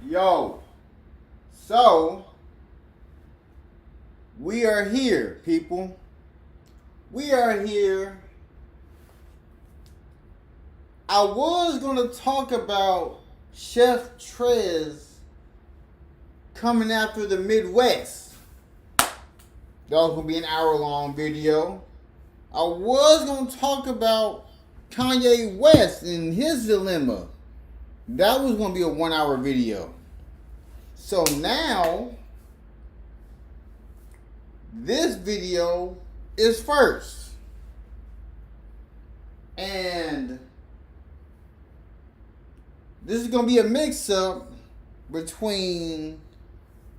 Yo, so we are here, people. We are here. I was going to talk about Chef Trez coming after the Midwest. That was going to be an hour-long video. I was going to talk about Kanye West and his dilemma. That was going to be a 1 hour video. So now, this video is first. And this is going to be a mix-up between,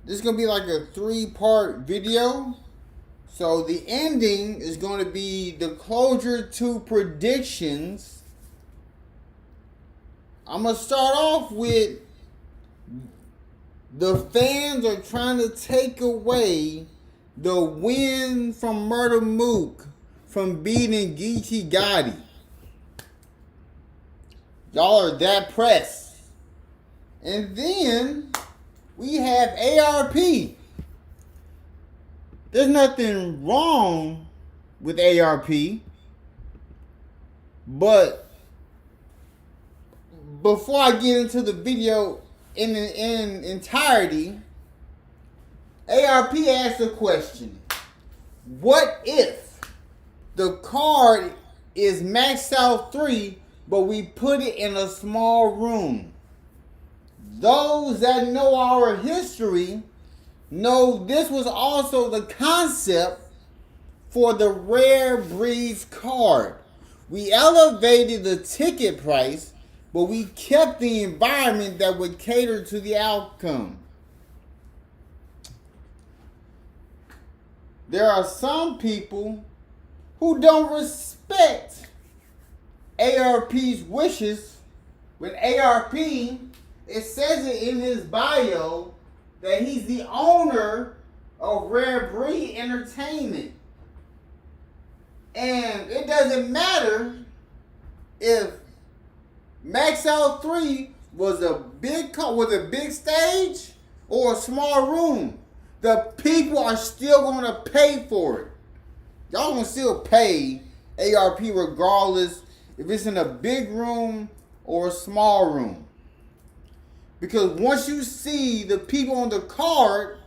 this is going to be like a 3-part video. So the ending is going to be the closure to predictions. I'm going to start off with the fans are trying to take away the win from Murder Mook from beating Geechee Gotti. Y'all are that pressed. And then we have ARP. There's nothing wrong with ARP, but before I get into the video in entirety, ARP asked a question. What if the card is maxed out 3, but we put it in a small room? Those that know our history know this was also the concept for the RBE'S card. We elevated the ticket price, but we kept the environment that would cater to the outcome. There are some people who don't respect ARP's wishes. When ARP, it says it in his bio that he's the owner of RBE'S Entertainment. And it doesn't matter if Max Out 3 was a big stage or a small room. The people are still going to pay for it. Y'all going to still pay ARP regardless if it's in a big room or a small room. Because once you see the people on the card,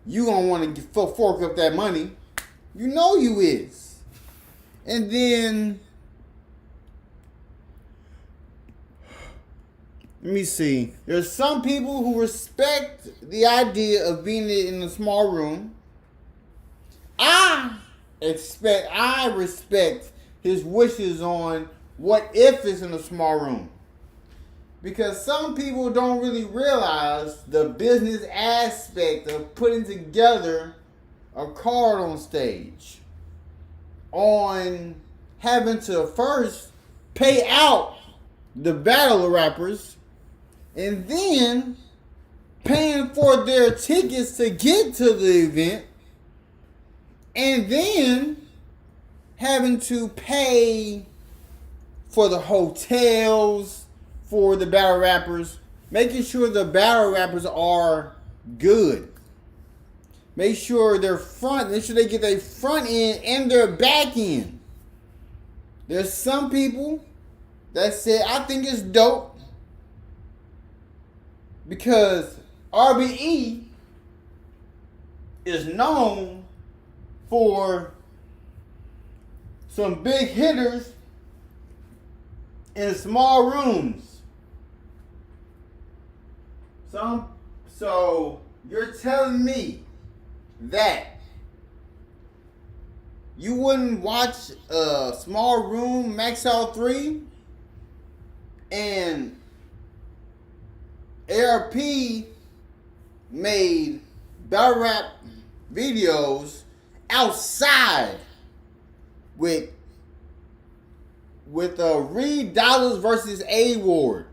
you going to want to fork up that money. You know you is. And then, let me see. There's some people who respect the idea of being in a small room. I respect his wishes on what if it's in a small room. Because some people don't really realize the business aspect of putting together a card on stage. On having to first pay out the battle rappers and then paying for their tickets to get to the event, and then having to pay for the hotels for the battle rappers, making sure the battle rappers are good. Make sure they get their front end and their back end. There's some people that say, I think it's dope because RBE is known for some big hitters in small rooms. So you're telling me that you wouldn't watch a small room Max Out 3 and ARP made battle rap videos outside with Reed Dollars versus A Ward.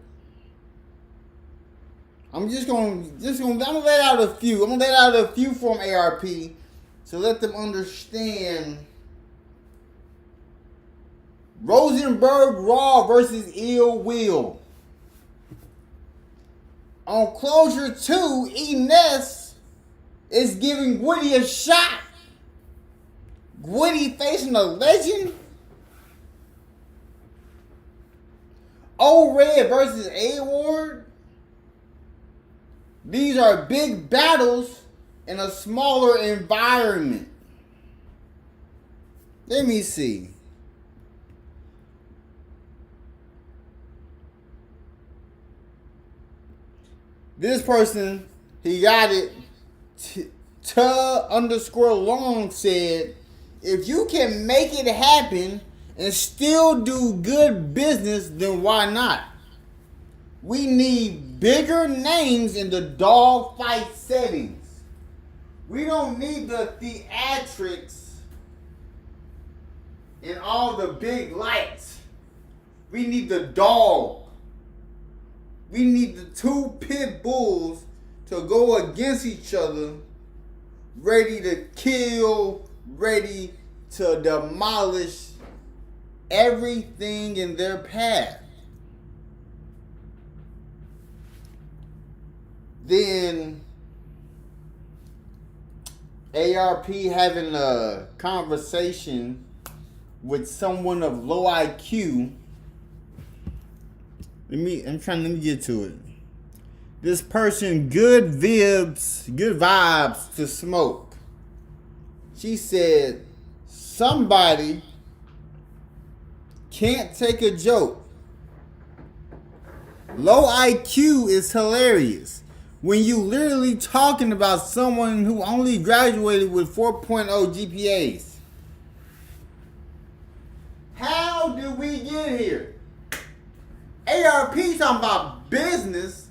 I'm gonna let out a few. I'm gonna let out a few from ARP to let them understand. Rosenberg Raw versus Ill Will. On Closure 2, Ines is giving Woody a shot. Woody facing a legend. O-Red versus A-Ward. These are big battles in a smaller environment. Let me see. This person, he got it. _long said, if you can make it happen and still do good business, then why not? We need bigger names in the dogfight settings. We don't need the theatrics and all the big lights. We need the dog. We need the two pit bulls to go against each other, ready to kill, ready to demolish everything in their path. Then ARP having a conversation with someone of low IQ. Let me get to it. This person, good vibes to smoke. She said, somebody can't take a joke. Low IQ is hilarious when you literally talking about someone who only graduated with 4.0 GPAs. How did we get here? ARP talking about business,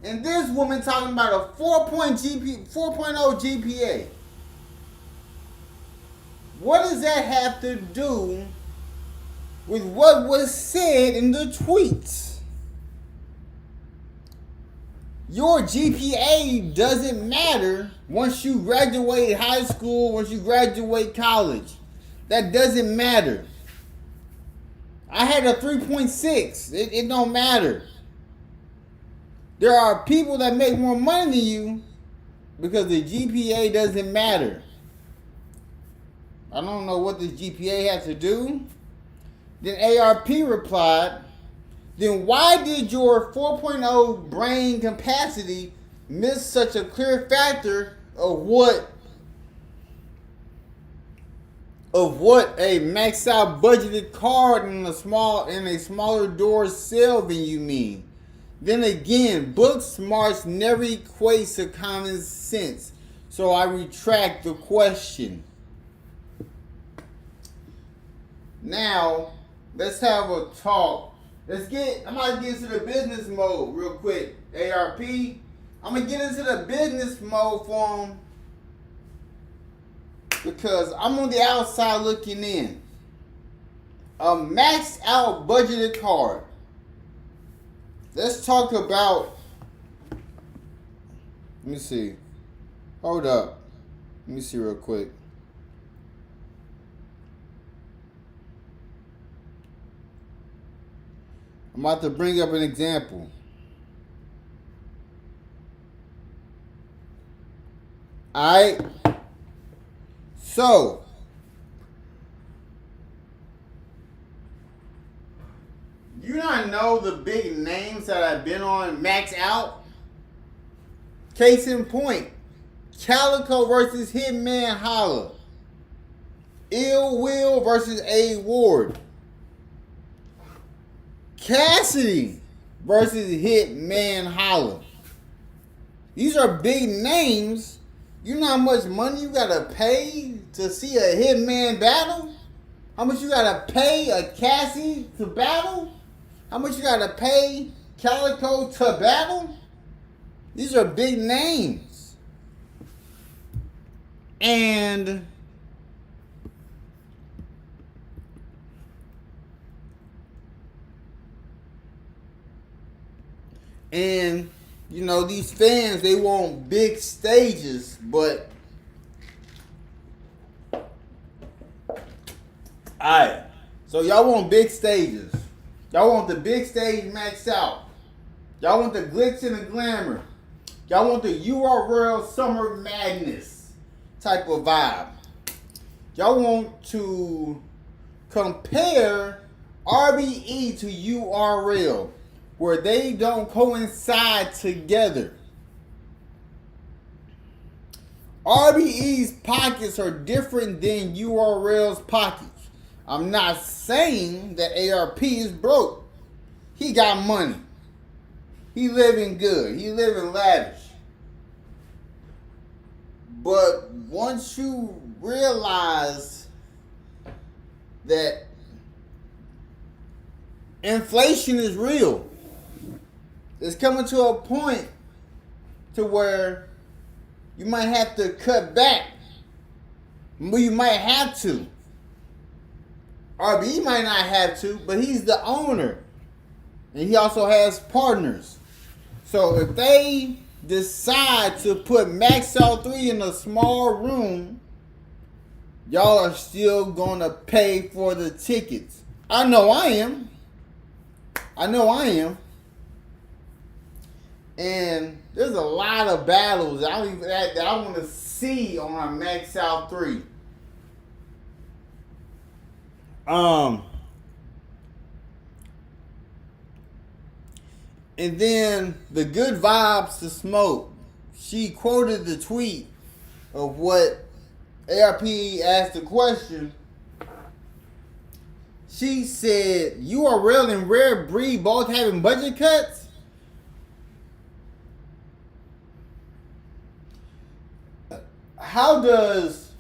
and this woman talking about a 4.0 GPA. What does that have to do with what was said in the tweets? Your GPA doesn't matter once you graduate high school, once you graduate college. That doesn't matter. I had a 3.6. It don't matter. There are people that make more money than you because the GPA doesn't matter. I don't know what this GPA has to do. Then ARP replied, then why did your 4.0 brain capacity miss such a clear factor of what a maxed out budgeted card in a smaller door sale venue mean? Then again, book smarts never equates to common sense. So I retract the question. Now, let's have a talk. I'm about to get into the business mode real quick. ARP, I'm going to get into the business mode for them because I'm on the outside looking in. A maxed out budgeted card. Let's talk about, let me see. Hold up. Let me see real quick. I'm about to bring up an example. Alright. So, you not know the big names that I've been on max out? Case in point, Calico versus Hitman Holla. Ill Will versus A-Ward. Cassidy versus Hitman Holla. These are big names. You know how much money you gotta pay to see a Hitman battle? How much you gotta pay a Cassie to battle? How much you gotta pay Calico to battle? These are big names. And you know, these fans, they want big stages, but alright. So y'all want big stages. Y'all want the big stage maxed out. Y'all want the glitz and the glamour. Y'all want the URL Summer Madness type of vibe. Y'all want to compare RBE to URL where they don't coincide together. RBE's pockets are different than URL's pockets. I'm not saying that ARP is broke. He got money. He living good. He living lavish. But once you realize that inflation is real, it's coming to a point to where you might have to cut back. Well, you might have to. RBE might not have to, but he's the owner. And he also has partners. So if they decide to put Max Out 3 in a small room, y'all are still going to pay for the tickets. I know I am. And there's a lot of battles that I want to see on a Max Out 3. And then the Good Vibes to Smoke. She quoted the tweet of what ARP asked the question. She said, URL and Rare Breed both having budget cuts? How does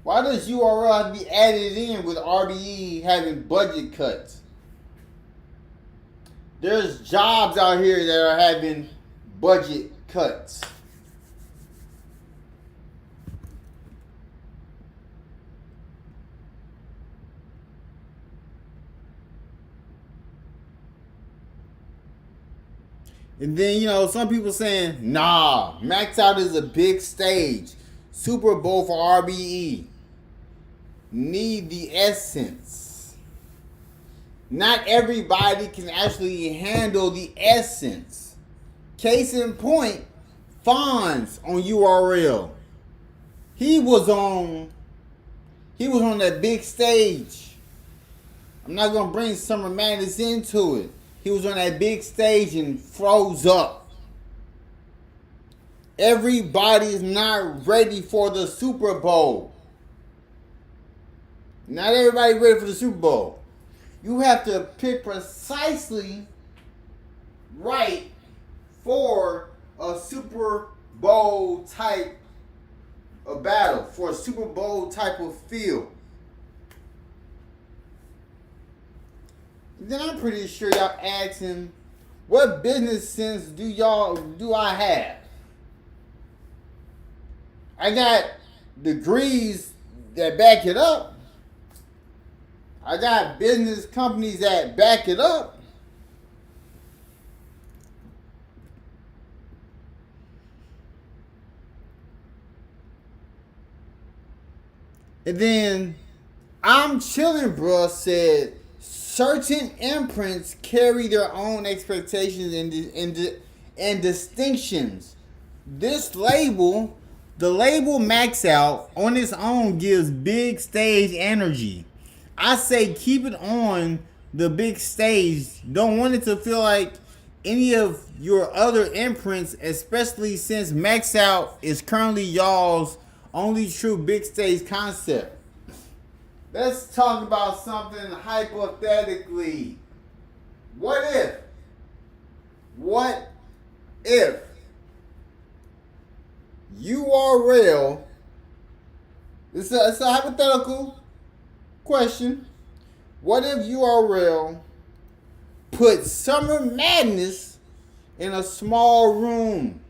why does URL have to be added in with RBE having budget cuts? There's jobs out here that are having budget cuts. And then, some people saying, nah, Max Out is a big stage. Super Bowl for RBE. Need the essence. Not everybody can actually handle the essence. Case in point, Fonz on URL. He was on that big stage. I'm not gonna bring Summer Madness into it. He was on that big stage and froze up. Everybody's not ready for the Super Bowl. Not everybody ready for the Super Bowl. You have to pick precisely right for a Super Bowl type of battle, for a Super Bowl type of feel. Then I'm pretty sure y'all asking, what business sense do I have? I got degrees that back it up. I got business companies that back it up. And then I'm Chillin' Bruh said certain imprints carry their own expectations and distinctions. This label, the label Max Out on its own gives big stage energy. I say keep it on the big stage. Don't want it to feel like any of your other imprints, especially since Max Out is currently y'all's only true big stage concept. Let's talk about something hypothetically. What if URL, it's a hypothetical question. What if URL put Summer Madness in a small room?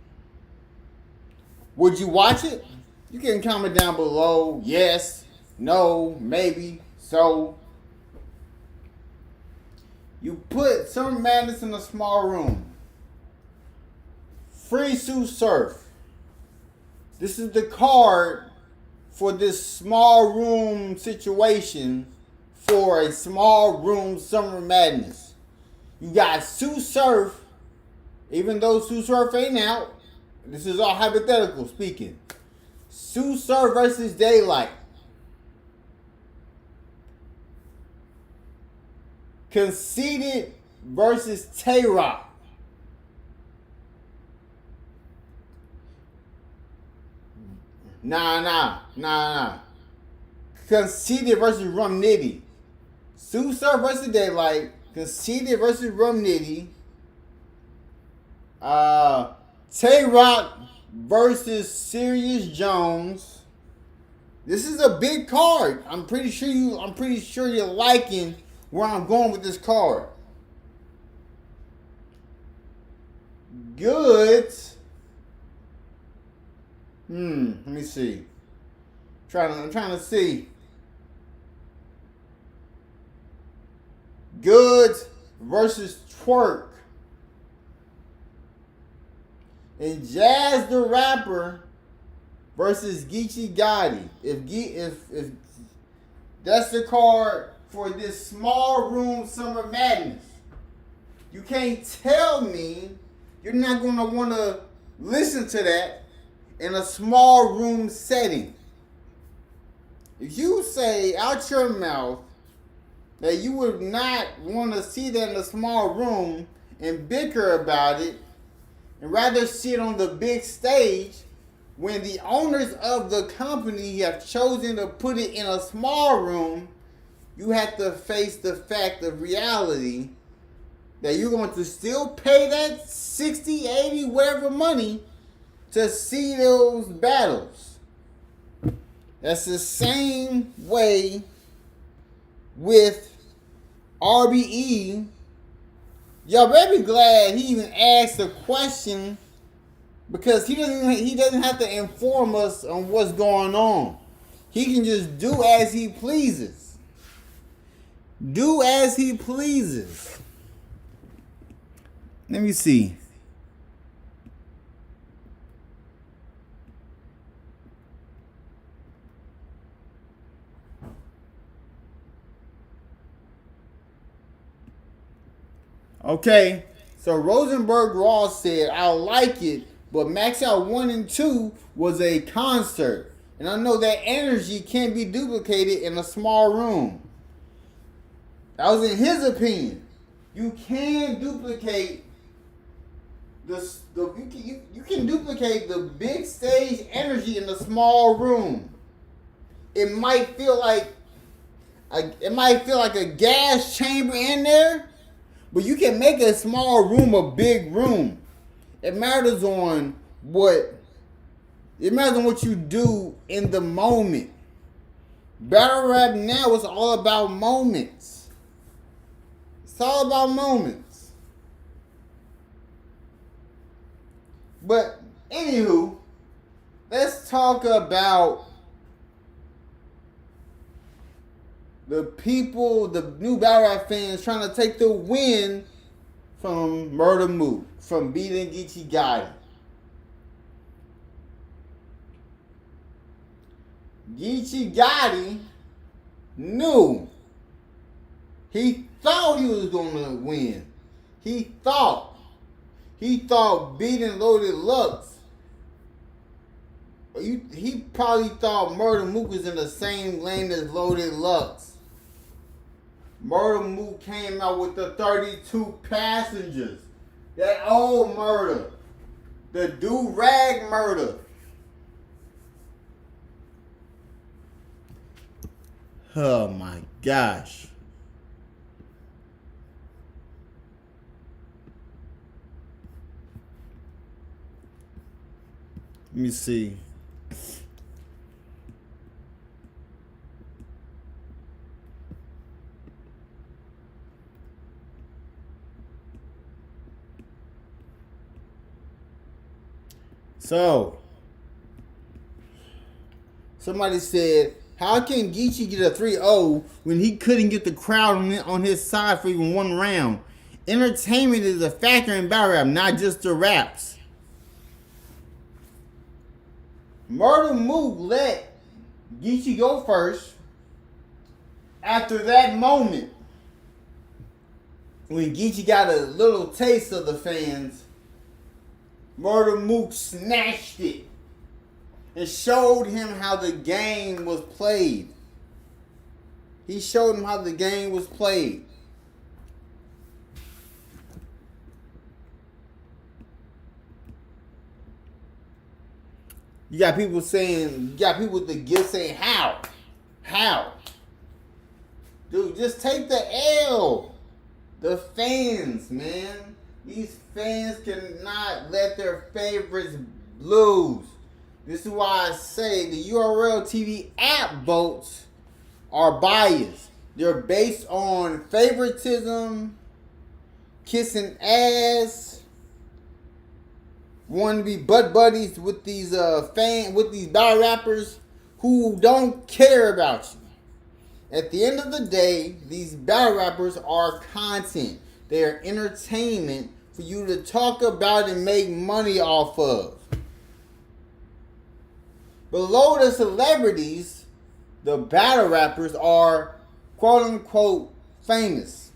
Would you watch it? You can comment down below. Yes, no, maybe, so. You put Summer Madness in a small room. Free Sue Surf. This is the card for this small room situation for a small room Summer Madness. You got Sue Surf, even though Sue Surf ain't out. This is all hypothetical speaking. Sue Surf versus Daylight. Conceited versus Tay-Rock. Nah. Conceited versus Rum Nitty. Sue Surf versus Daylight. Conceited versus Rum Nitty. Tay-Rock versus Sirius Jones. This is a big card. I'm pretty sure you're liking where I'm going with this card. Goods. Let me see. I'm trying to see. Goods versus Twerk. And Jazz the Rapper versus Geechee Gotti. If that's the card for this small room Summer Madness, you can't tell me you're not going to want to listen to that in a small room setting. If you say out your mouth that you would not want to see that in a small room and bicker about it, and rather see it on the big stage, when the owners of the company have chosen to put it in a small room, you have to face the fact of reality that you're going to still pay that 60, 80, whatever money to see those battles. That's the same way with RBE. Y'all better be glad he even asked a question, because he doesn't have to inform us on what's going on. He can just do as he pleases. Do as he pleases. Let me see. Okay, so Rosenberg Ross said, I like it, but Max Out 1 and 2 was a concert. And I know that energy can't be duplicated in a small room. That was in his opinion. You can duplicate you can duplicate the big stage energy in a small room. It might feel like a gas chamber in there, but you can make a small room a big room. It matters on what you do in the moment. Battle rap now is all about moments. It's all about moments. But anywho, let's talk about the people, the new battle rap fans trying to take the win from Murder Mook, from beating Geechee Gotti. Geechee Gotti knew. He thought he was going to win. He thought beating Loaded Lux. He probably thought Murder Mook was in the same lane as Loaded Lux. Murder Mook came out with the 32 passengers. That old murder. The do-rag murder. Oh my gosh. Let me see. So, somebody said, how can Geechee get a 3-0 when he couldn't get the crowd on his side for even one round? Entertainment is a factor in battle rap, not just the raps. Murder Mook let Geechee go first. After that moment, when Geechee got a little taste of the fans, Murder Mook snatched it and showed him how the game was played. He showed him how the game was played. You got people with the gift saying, how? How? Dude, just take the L. The fans, man. These fans cannot let their favorites lose. This is why I say the URL TV app votes are biased. They're based on favoritism, kissing ass, wanting to be butt buddies with these battle rappers who don't care about you. At the end of the day, these battle rappers are content. They are entertainment for you to talk about and make money off of. Below the celebrities, the battle rappers are quote unquote famous.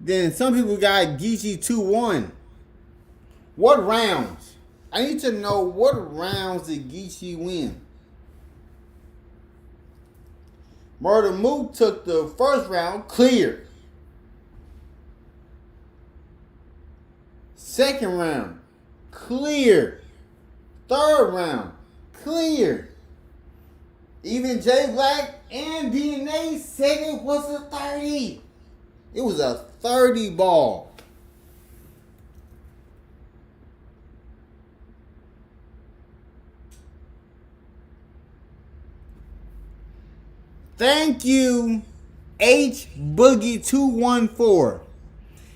Then some people got Geechee 2-1. What rounds? I need to know what rounds did Geechee win? Murder Mook took the first round clear. Second round, clear. Third round, clear. Even J Black and DNA said it was a 30. It was a 30 ball. Thank you, H Boogie 214.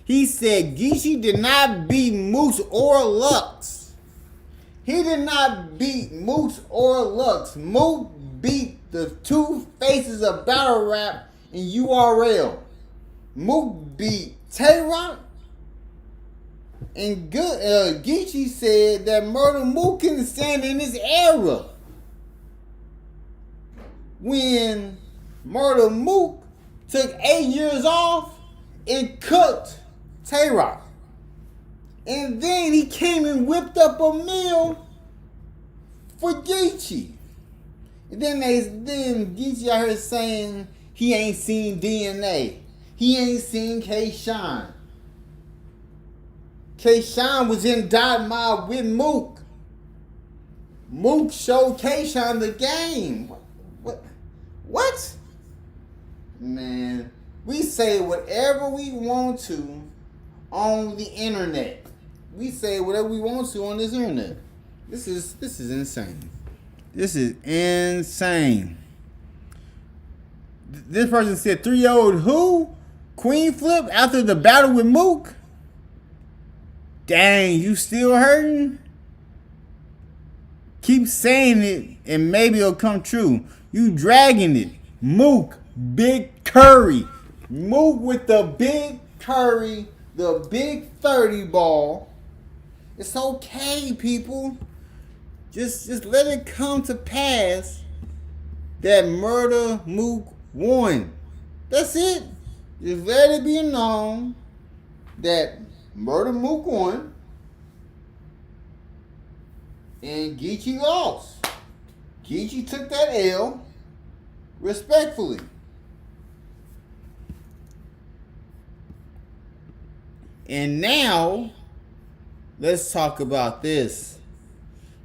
He said Geechee did not beat Moose or Lux. He did not beat Moose or Lux. Mook beat the two faces of battle rap in URL. Mook beat Tay-Rock. And Geechee said that Murder Mook can stand in his era. When Murder Mook took 8 years off and cooked Tay-Rock. And then he came and whipped up a meal for Geechee. And then Geechee out here saying he ain't seen DNA. He ain't seen K-Shine. K-Shine was in Dot Mob with Mook. Mook showed K-Shine the game. What? Man, we say whatever we want to on the internet. We say whatever we want to on this internet. This is insane. This is insane. This person said 3-0 who? Queen Flip after the battle with Mook? Dang, you still hurting? Keep saying it and maybe it'll come true. You dragging it. Mook, Big Curry. Mook with the Big Curry, the big 30 ball. It's okay, people. Just let it come to pass that Murder Mook won. That's it. Just let it be known that Murder Mook won and Geechee lost. Geechee took that L respectfully. And now, let's talk about this.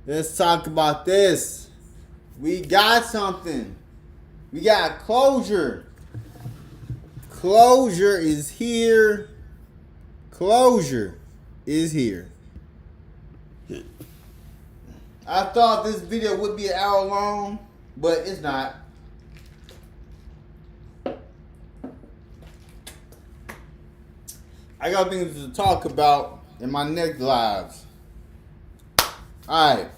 Let's talk about this. We got something. We got closure. Closure is here. Closure is here. I thought this video would be an hour long, but it's not. I got things to talk about in my next lives. Alright.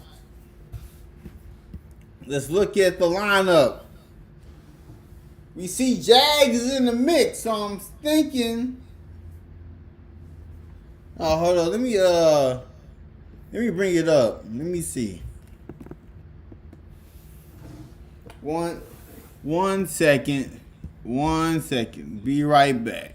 Let's look at the lineup. We see Jags is in the mix, so I'm thinking. Oh, hold on. Let me bring it up. Let me see. One second. 1 second. Be right back.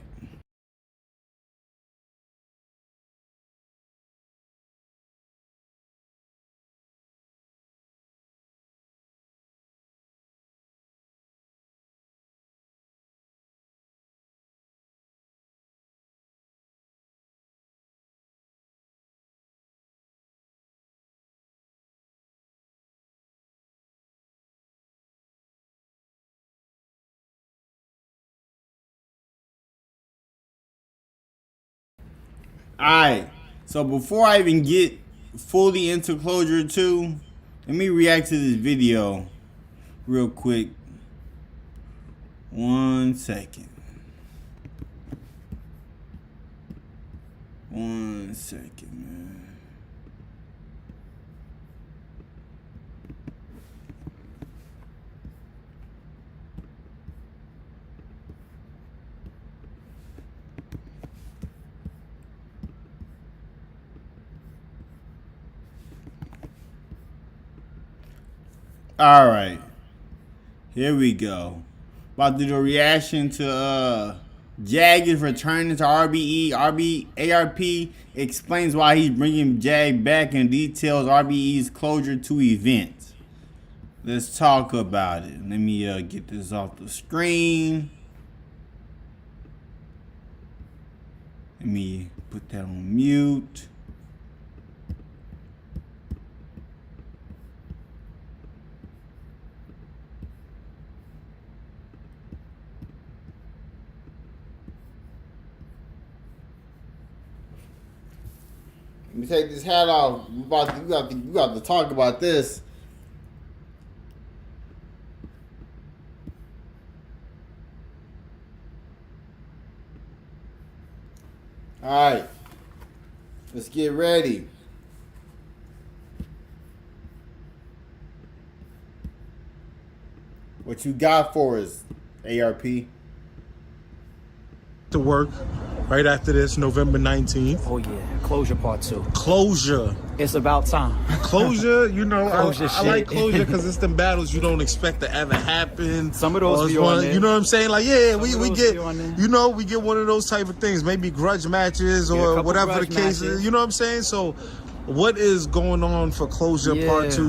Alright, so before I even get fully into Closure 2, let me react to this video real quick. 1 second. 1 second, man. All right, here we go. About to do a reaction to Jag is returning to RBE. ARP explains why he's bringing Jag back and details RBE's Closure 2 event. Let's talk about it. Let me get this off the screen. Let me put that on mute. Let me take this hat off. We got to talk about this. All right, let's get ready. What you got for us, ARP? To work right after this, November 19th. Oh yeah, Closure Part 2. Closure. It's about time. Closure, you know, Closure I like Closure because it's them battles you don't expect to ever happen. Some of those be on there. You know what I'm saying? Like, yeah, we get, you know, we get one of those type of things. Maybe grudge matches or whatever the case is. You know what I'm saying? So, what is going on for Closure Part 2?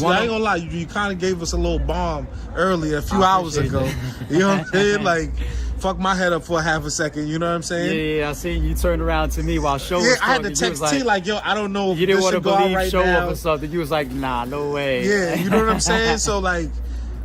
I ain't gonna lie, you kind of gave us a little bomb earlier, a few hours ago. You know what I'm saying? Like, fuck my head up for a half a second, you know what I'm saying? Yeah, I seen you turn around to me while show was I had to text T like, yo, I don't know if you didn't want to believe right show now. up or something. You was like, nah, no way. Yeah, you know what I'm saying? So like,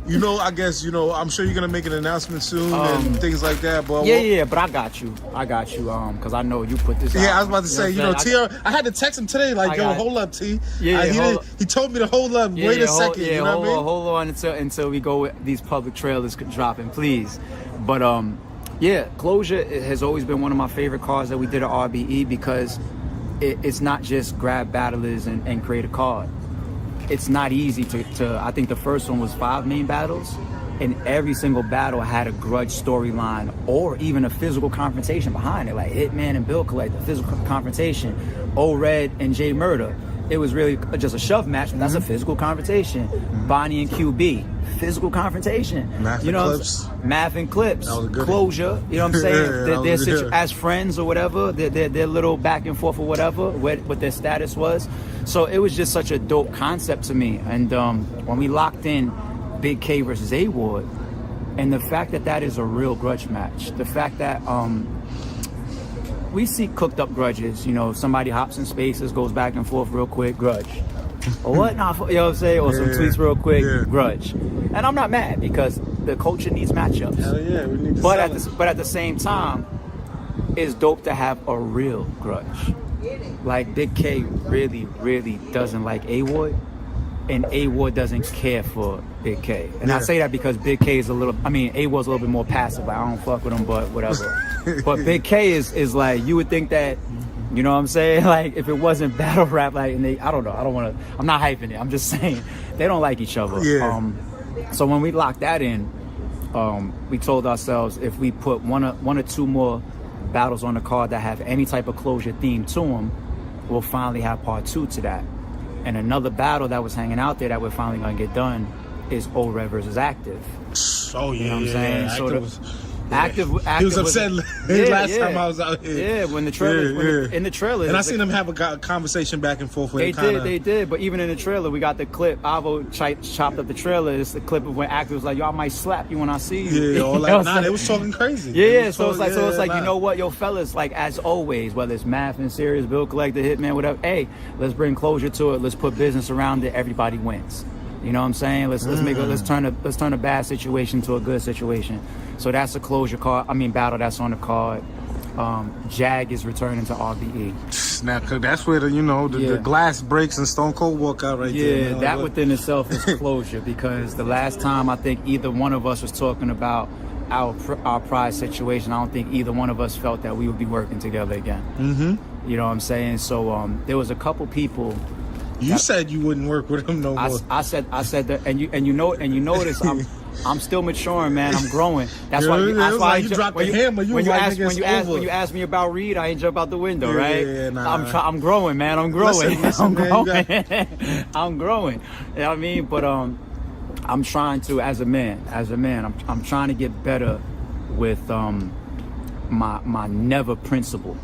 you know, I guess, you know, I'm sure you're gonna make an announcement soon and things like that. But but I got you, because I know you put this out. Yeah, I was about to say, you know, T, I had to text him today, like, yo, hold up, T. He told me to hold up, wait a second, you know what I mean? Hold on until we go with these public trailers dropping, please. But yeah, Closure has always been one of my favorite cards that we did at RBE because it's not just grab battlers and create a card. It's not easy to I think the first one was 5 main battles, and every single battle had a grudge storyline or even a physical confrontation behind it, like Hitman and Bill Collect, the physical confrontation, O-Red and J Murder. It was really just a shove match, but that's a physical confrontation. Bonnie and QB, physical confrontation. Math and Clips. Closure, you know what I'm saying? They're as friends or whatever, their little back and forth or whatever, what their status was. So it was just such a dope concept to me. And when we locked in Big K versus A-Ward, and the fact that that is a real grudge match, the fact that we see cooked up grudges, you know, somebody hops in spaces, goes back and forth real quick, grudge. Or what? Nah, you know what I'm saying? Or some tweets real quick, grudge. And I'm not mad because the culture needs matchups. Hell yeah, we need to but at the same time, it's dope to have a real grudge. Like Big K really, really doesn't like A-Ward, and A-Ward doesn't care for Big K. And I say that because Big K is A-Ward's a little bit more passive. Like, I don't fuck with him, but whatever. But Big K is like, you would think that, you know what I'm saying? Like, if it wasn't battle rap, like, and I don't know, I'm not hyping it. I'm just saying, they don't like each other. Yeah. So when we locked that in, we told ourselves if we put one or two more battles on the card that have any type of closure theme to them, we'll finally have part 2 to that. And another battle that was hanging out there that we're finally gonna get done is O-Red versus Active. Oh yeah, you know what I'm saying? So Active he was upset last time I was out here. Yeah, when the trailer, in the trailer, and I seen them have a conversation back and forth. They did. But even in the trailer, we got the clip. Avo chopped up the trailer. It's the clip of when Active was like, "Yo, I might slap you when I see you." Yeah, all like, nah, they was talking crazy. Yeah, so it's like, you know what, yo, fellas, like as always, whether it's Math and Serious, Bill Collector, Hitman, whatever. Hey, let's bring closure to it. Let's put business around it. Everybody wins. You know what I'm saying? Let's turn a bad situation to a good situation. So that's a closure card. I mean battle that's on the card. Jag is returning to RBE. Now that's where the glass breaks and Stone Cold walk out right there. Yeah, that within itself is closure because the last time I think either one of us was talking about our prize situation, I don't think either one of us felt that we would be working together again. Mm-hmm. You know what I'm saying? So there was a couple people. You said you wouldn't work with him no more. I said that, and you notice I'm still maturing, man. I'm growing. That's why. That's why you dropped the hammer. When you asked me about Reed, I ain't jump out the window, right? Yeah, nah. I'm growing, man. I'm growing. Listen, I'm growing. Man, I'm growing. You know what I mean? But I'm trying to, as a man, I'm trying to get better with my never principle,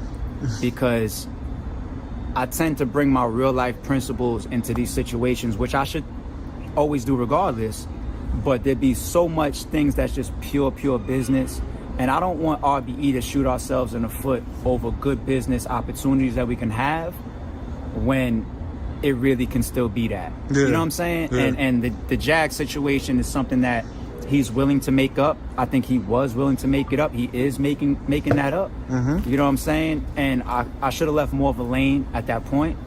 because I tend to bring my real life principles into these situations, which I should always do regardless, but there'd be so much things that's just pure business, and I don't want RBE to shoot ourselves in the foot over good business opportunities that we can have when it really can still be that. Yeah. You know what I'm saying? Yeah. And the Jag situation is something that he's willing to make up. I think he was willing to make it up. He is making that up. Mm-hmm. You know what I'm saying? And I should have left more of a lane at that point.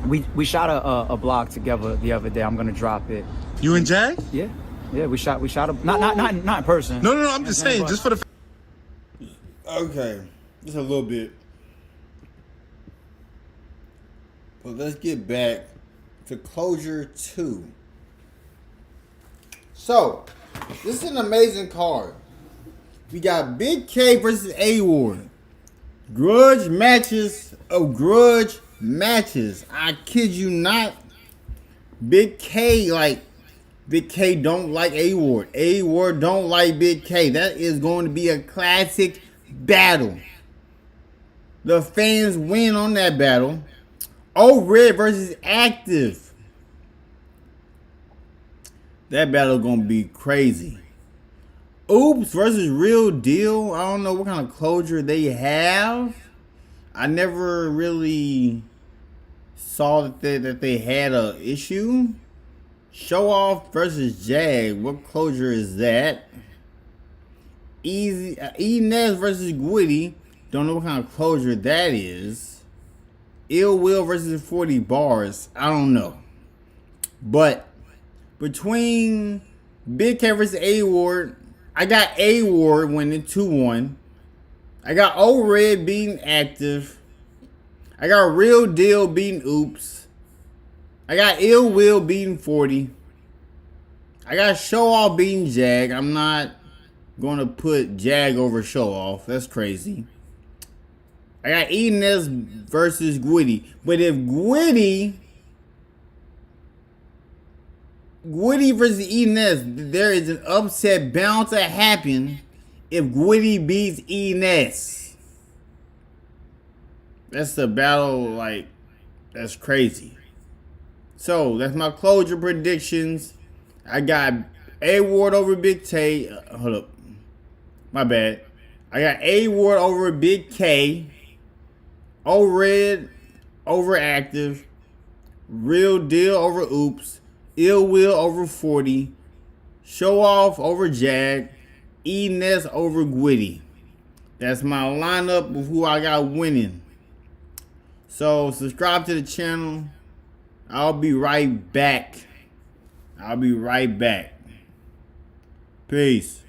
We shot a vlog together the other day. I'm gonna drop it. You and Jag? Yeah. We shot a not in person. No. I'm just saying, just for the. Okay, just a little bit. But let's get back to Closure 2. So, this is an amazing card. We got Big K versus A-Ward. Grudge matches of grudge matches. I kid you not. Big K don't like A-Ward. A-Ward don't like Big K. That is going to be a classic battle. The fans win on that battle. O-Red versus Active. That battle gonna be crazy. Oops versus Real Deal. I don't know what kind of closure they have. I never really saw that they had a issue. Show Off versus Jag. What closure is that? Enes versus Gwitty. Don't know what kind of closure that is. Ill Will versus 40 Bars. I don't know. But between Big K versus A-Ward, I got A-Ward winning 2-1. I got O-Red beating Active. I got Real Deal beating Oops. I got Ill Will beating 40. I got Show Off beating Jag. I'm not going to put Jag over Show Off. That's crazy. I got Enes versus Gwitty. But if Gwitty versus Enes, there is an upset bound to happen if Gwitty beats Enes. That's the battle, that's crazy. So, that's my closure predictions. I got A-Ward over Big K. Hold up. My bad. I got A-Ward over Big K. O-Red over Active. Real Deal over Oops. Ill Will over 40. Show Off over Jag. Enes over Gwitty. That's my lineup of who I got winning. So subscribe to the channel. I'll be right back. Peace.